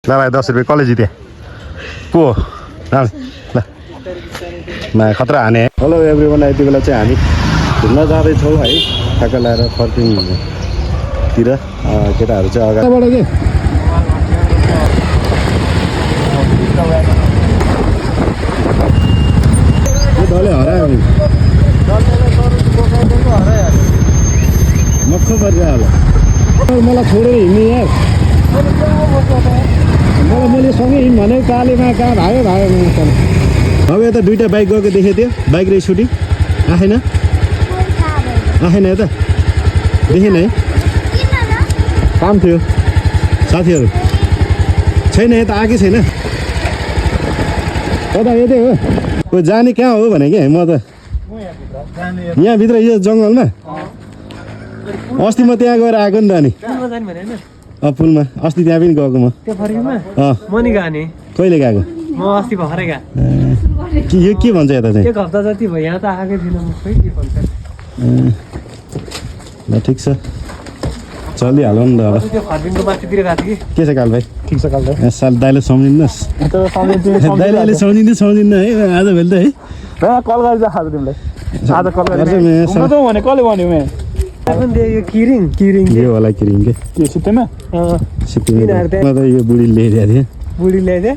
ल भाइ 10 रुपियाँ कसले जिते को ल मा खतरा हाने। हेलो एभ्रिवान, यति बेला चाहिँ हामी घुम्न जाँदैछौँ है, ठ्याक्क लगाएर फर्किङतिर। केटाहरू चाहिँ अगाडिबाट के दलले हरायो मक्ख परिरह्यो होला। मलाई छोडेर हिँड्ने यार, मैले सँगै हिँड्नु भने कालेमा कहाँ भाग्यो अब यता दुईवटा बाइक गएको देखेको थियो, बाइक र स्कुटी आएन यता देखेन है, काम थियो साथीहरू छैन यता आएकै छैन। कता यतै हो को जाने कहाँ हो भने कि म त यहाँभित्र यो जङ्गलमा अस्ति म त्यहाँ गएर आएको नि त। अनि पुलमा अस्ति त्यहाँ पनि गएको म। कहिले गएको? म अस्ति भर्खरै गएको। यो के भन्छ यता चाहिँ? एक हप्ता जति भयो, यहाँ त आएकै थिएन म, खै के भन्छ। ल ठिक छ, चलिहालौँ नि त अब। त्यो फर्किङको माथितिर गएको थियो कि। के छ काल भाइ? ठिक छ काल भाइ। साल दाइले सम्झिनुहोस्, दाइले अहिले सम्झिन्न है आज भोलि त है। कल गरेर आज तिमीलाई आज कल गरेर भने कसले भन्यो म यो किरिङ यो होला किरिङ के सित्तैमा सित्तैमा त यो बुढी ल्याइदिएको थियो। बुढी ल्याइदिए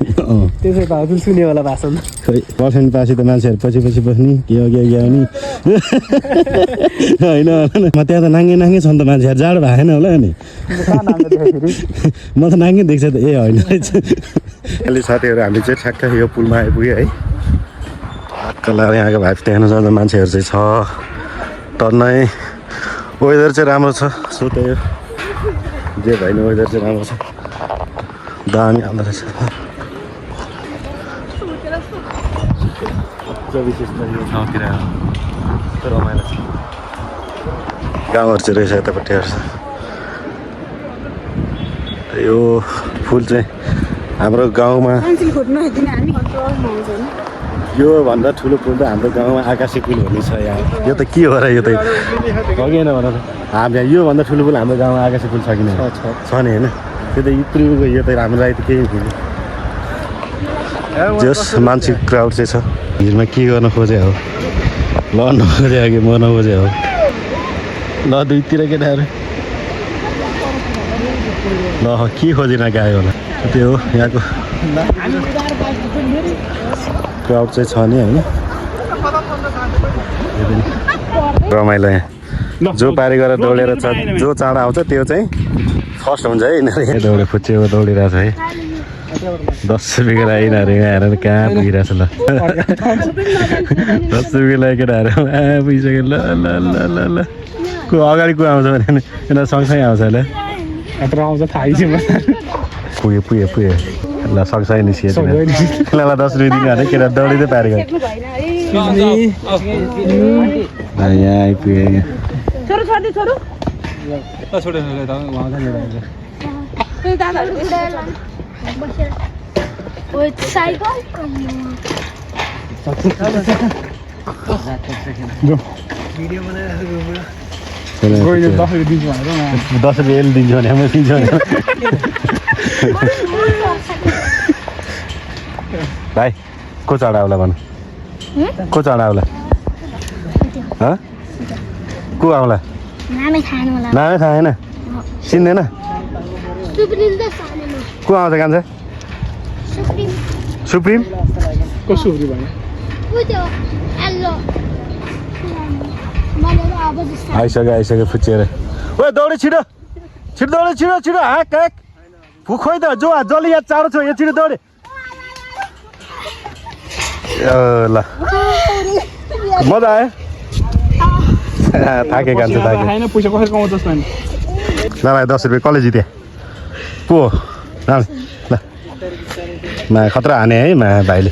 त्यसै भाउजूले सुन्यो होला भाषण। खै पर्सेन्ट पासी त मान्छेहरू पछि बस्ने के हो के नि होइन। म त्यहाँ त नाङ्गे छ नि त मान्छेहरू, जाडो भएन होला नि। म त नाङ्गे देख्छ त। ए होइन रहेछ। अहिले साथीहरू हामी चाहिँ ठ्याक्क यो पुलमा आइपुग्यो है। ठ्याक्क यहाँको भाइब देख्न जाँदा मान्छेहरू चाहिँ छ टन्नै। वेदर चाहिँ राम्रो छ, सो त्यही हो जे भएन, वेदर चाहिँ राम्रो छ, दामी आउँदो रहेछ। विशेष यो ठाउँतिर रमाइलो छ, गाउँहरू चाहिँ रहेछ यतापट्टिहरू छ। यो फुल चाहिँ हाम्रो गाउँमा यो भन्दा ठुलो फुल त हाम्रो गाउँमा आकाशे फुल भन्ने छ। यहाँ यो त के हो र, यो त भगेन भन त। हामी योभन्दा ठुलो फुल हाम्रो गाउँमा आकाशे फुल छ कि छ नि होइन? त्यो त इत्रुको यो त हामीलाई त केही थिएन। जस मान्छे क्राउड चाहिँ छ। भिडमा के गर्न खोजे हो, लड्न खोजे हो कि मर्न खोजे हो? ल दुईतिर केटाहरू ल के खोजेन गयो होला। त्यो हो यहाँको क्राउड चाहिँ छ नि होइन। रमाइलो यहाँ जो पारी गरेर दौडेर जो चाँडो आउँछ त्यो चाहिँ फर्स्ट हुन्छ है। यिनीहरू दौडे फुच्चेको दौडिरहेको छ है। 10 रुपियाँको लागि यिनीहरू यहाँ कहाँ पुगिरहेछ ल। 10 रुपियाँको लागि केटाहरू पुगिसक्यो। ल ल ल ल ल को अगाडि को आउँछ भने यिनीहरू सँगसँगै आउँछ होला। आउँछ थाहै छैन। पुगे ल सँगसँगै निस्कियो। ल 10 रुपियाँ दिनु भने केटा दौडिँदै पारेको यहाँ आइपुग्यो। दस रुपियाँ दिन्छु भने म दिन्छु भने भाइ को चढा होला भन, को चढा होला? को आउला? नामै थाहा होइन, चिन्दैन? को आउँछ कान्छ? सुप्रिम को सुप्रिम भयो? आइसक्यो फुच्चिएर। ओ दौडे छिटो दौडे छिटो हाँक हाँक खोइ त जो जसले यहाँ चाँडो छ यो छिटो दौडे। ल मजा आयो? थाके कान्छ थाके। पैसा कसरी कमाउँछ? ल भाइ 10 रुपियाँ कसले जिते को? ल मा खतरा हाने है मा भाइले।